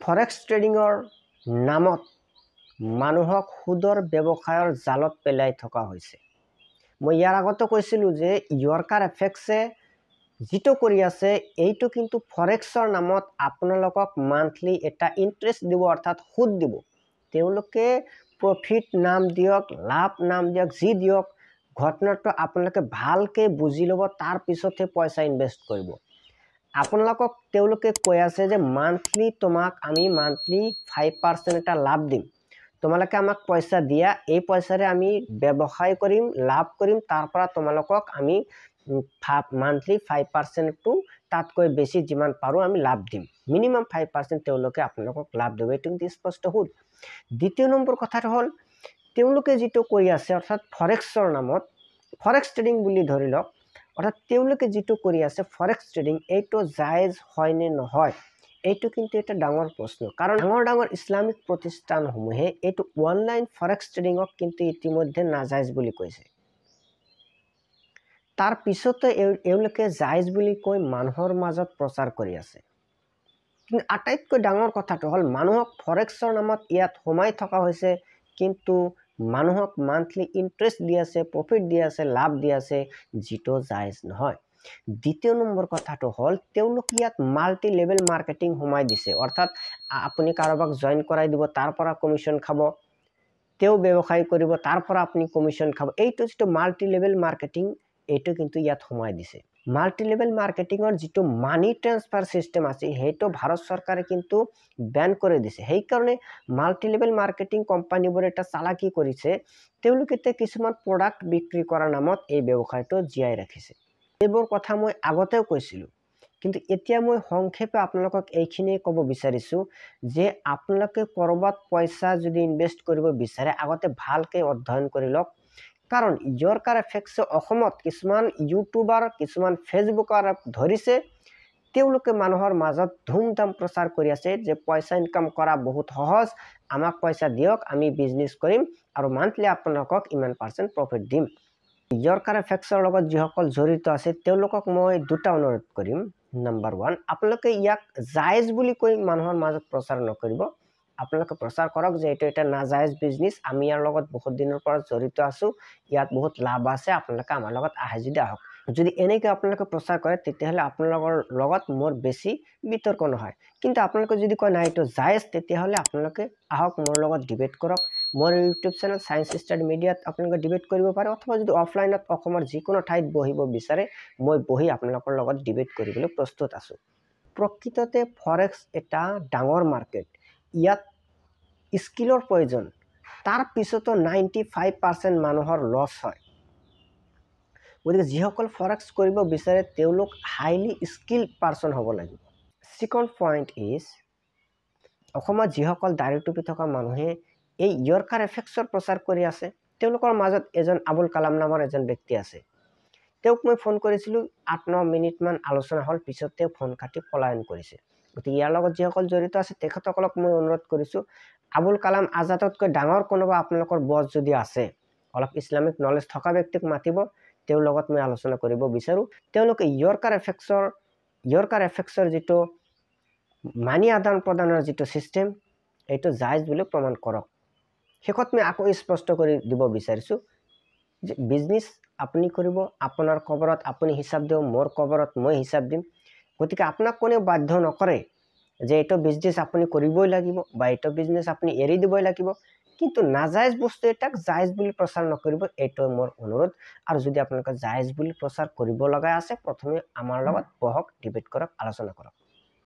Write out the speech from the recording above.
Forex ট্ৰেডিঙৰ নামত মানুহক সুদৰ ব্যৱসায়ৰ জালত পেলাই থকা হৈছে। মই ইয়াৰ আগতে কৈছিলোঁ যে ইয়ৰ্কাৰ এফএক্সে যিটো কৰি আছে এইটো কিন্তু ফৰেক্সৰ নামত আপোনালোকক মান্থলি এটা ইন্টাৰেষ্ট দিব, অৰ্থাৎ সুদ দিব। তেওঁলোকে প্ৰফিট নাম দিয়ক, লাভ নাম দিয়ক, যি দিয়ক, ঘটনাটো আপোনালোকে ভালকৈ বুজি ল'ব, তাৰ পিছতহে পইচা ইনভেষ্ট কৰিব। আপোনালোকক তেওঁলোকে কৈ আছে যে মান্থলি তোমাক আমি মান্থলি 5% এটা লাভ দিম, তোমালোকে আমাক পইচা দিয়া, এই পইচাৰে আমি ব্যৱসায় কৰিম, লাভ কৰিম, তাৰ পৰা তোমালোকক আমি মান্থলি 5%টো তাতকৈ বেছি যিমান পাৰোঁ আমি লাভ দিম। মিনিমাম 5% তেওঁলোকে আপোনালোকক লাভ দিব। এইটো কিন্তু স্পষ্ট সুদ। দ্বিতীয় নম্বৰ কথাটো হ'ল তেওঁলোকে যিটো কৰি আছে, অৰ্থাৎ ফৰেক্সৰ নামত ফৰেক্স ট্ৰেডিং বুলি ধৰি লওক, অৰ্থাৎ তেওঁলোকে যিটো কৰি আছে ফৰেক্স ট্ৰেডিং, এইটো জায়েজ হয়নে নহয়, এইটো কিন্তু এটা ডাঙৰ প্ৰশ্ন। কাৰণ ডাঙৰ ইছলামিক প্ৰতিষ্ঠানসমূহে এইটো অনলাইন ফৰেক্স ট্ৰেডিঙক কিন্তু ইতিমধ্যে নাজায়জ বুলি কৈছে। তাৰ পিছতে এওঁলোকে জায়েজ বুলি কৈ মানুহৰ মাজত প্ৰচাৰ কৰি আছে। কিন্তু আটাইতকৈ ডাঙৰ কথাটো হ'ল মানুহক ফৰেক্সৰ নামত ইয়াত সোমাই থকা হৈছে, কিন্তু মানুহক মান্থলি ইন্টাৰেষ্ট দি আছে, প্ৰফিট দি আছে, লাভ দি আছে, যিটো জায়েজ নহয়। দ্বিতীয় নম্বৰ কথাটো হ'ল তেওঁলোকে ইয়াত মাল্টি লেভেল মাৰ্কেটিং সোমাই দিছে, অৰ্থাৎ আপুনি কাৰোবাক জইন কৰাই দিব, তাৰ পৰা কমিশ্যন খাব, তেওঁ ব্যৱসায় কৰিব, তাৰ পৰা আপুনি কমিশ্যন খাব। এইটো যিটো মাল্টি লেভেল মাৰ্কেটিং, এইটো কিন্তু ইয়াত সোমাই দিছে। মাল্টি লেভেল মাৰ্কেটিঙৰ যিটো মানি ট্ৰান্সফাৰ চিষ্টেম আছে সেইটো ভাৰত চৰকাৰে কিন্তু বেন কৰি দিছে। সেইকাৰণে মাল্টি লেভেল মাৰ্কেটিং কোম্পানীবোৰে এটা চালাকি কৰিছে, তেওঁলোকে কিছুমান প্ৰডাক্ট বিক্ৰী কৰাৰ নামত এই ব্যৱসায়টো জীয়াই ৰাখিছে। এইবোৰ কথা মই আগতেও কৈছিলোঁ, কিন্তু এতিয়া মই সংক্ষেপে আপোনালোকক এইখিনিয়ে ক'ব বিচাৰিছোঁ যে আপোনালোকে ক'ৰবাত পইচা যদি ইনভেষ্ট কৰিব বিচাৰে আগতে ভালকৈ অধ্যয়ন কৰি লওক। কাৰণ ইয়ৰ্কাৰ এফএক্সে অসমত কিছুমান ইউটিউবাৰ, কিছুমান ফেচবুকাৰ ধৰিছে, তেওঁলোকে মানুহৰ মাজত ধুমধাম প্ৰচাৰ কৰি আছে যে পইচা ইনকাম কৰা বহুত সহজ, আমাক পইচা দিয়ক, আমি বিজনেছ কৰিম আৰু মান্থলি আপোনালোকক ইমান % প্ৰফিট দিম। ইয়ৰ্কাৰ এফএক্সৰ লগত যিসকল জড়িত আছে তেওঁলোকক মই দুটা অনুৰোধ কৰিম। নম্বৰ 1, আপোনালোকে ইয়াক জায়েজ বুলি কৈ মানুহৰ মাজত প্ৰচাৰ নকৰিব। আপোনালোকে প্ৰচাৰ কৰক যে এইটো এটা নাজায়েজ বিজনেছ, আমি ইয়াৰ লগত বহুত দিনৰ পৰা জড়িত আছোঁ, ইয়াত বহুত লাভ আছে, আপোনালোকে আমাৰ লগত আহে যদি আহক। যদি এনেকৈ আপোনালোকে প্ৰচাৰ কৰে তেতিয়াহ'লে আপোনালোকৰ লগত মোৰ বেছি বিতৰ্ক নহয়। কিন্তু আপোনালোকে যদি কয় নাই এইটো জায়েজ, তেতিয়াহ'লে আপোনালোকে আহক, মোৰ লগত ডিবেট কৰক। মোৰ ইউটিউব চেনেল ছায়েন্স ষ্টাডি মিডিয়াত আপোনালোকে ডিবেট কৰিব পাৰে, অথবা যদি অফলাইনত অসমৰ যিকোনো ঠাইত বহিব বিচাৰে মই বহি আপোনালোকৰ লগত ডিবেট কৰিবলৈ প্ৰস্তুত আছোঁ। প্ৰকৃততে ফৰেক্স এটা ডাঙৰ মাৰ্কেট, ইয়াত স্কিলৰ প্ৰয়োজন, তাৰ পিছতো 95% মানুহৰ লছ হয়। গতিকে যিসকল ফৰেক্স কৰিব বিচাৰে তেওঁলোক হাইলি স্কিল্ড পাৰ্চন হ'ব লাগিব। ছেকেণ্ড পইণ্ট ইজ, অসমত যিসকল দাড়ি টুপি থকা মানুহে এই ইয়ৰ্কাৰ এফএক্সৰ প্ৰচাৰ কৰি আছে, তেওঁলোকৰ মাজত এজন আবুল কালাম নামৰ এজন ব্যক্তি আছে। তেওঁক মই ফোন কৰিছিলোঁ, 8-9 মিনিটমান আলোচনা হ'ল, পিছত তেওঁ ফোন কাটি পলায়ন কৰিছে। গতিকে ইয়াৰ লগত যিসকল জড়িত আছে তেখেতসকলক মই অনুৰোধ কৰিছোঁ, আবুল কালাম আজাদতকৈ ডাঙৰ কোনোবা আপোনালোকৰ বছ যদি আছে, অলপ ইছলামিক নলেজ থকা ব্যক্তিক মাতিব, তেওঁৰ লগত মই আলোচনা কৰিব বিচাৰোঁ। তেওঁলোকে ইয়ৰ্কাৰ এফএক্সৰ যিটো মানি আদান প্ৰদানৰ যিটো ছিষ্টেম, এইটো জায়েজ বুলি প্ৰমাণ কৰক। শেষত মই আকৌ স্পষ্ট কৰি দিব বিচাৰিছোঁ যে বিজনেছ আপুনি কৰিব, আপোনাৰ কবৰত আপুনি হিচাপ দিব, মোৰ কবৰত মই হিচাপ দিম। গতিকে আপোনাক কোনেও বাধ্য নকৰে যে এইটো বিজনেছ আপুনি কৰিবই লাগিব বা এইটো বিজনেছ আপুনি এৰি দিবই লাগিব, কিন্তু নাজায়েজ বস্তু এটাক জায়েজ বুলি প্ৰচাৰ নকৰিব, এইটো মোৰ অনুৰোধ। আৰু যদি আপোনালোকে জায়েজ বুলি প্ৰচাৰ কৰিব লগা আছে, প্ৰথমে আমাৰ লগত বহক, ডিবেট কৰক, আলোচনা কৰক।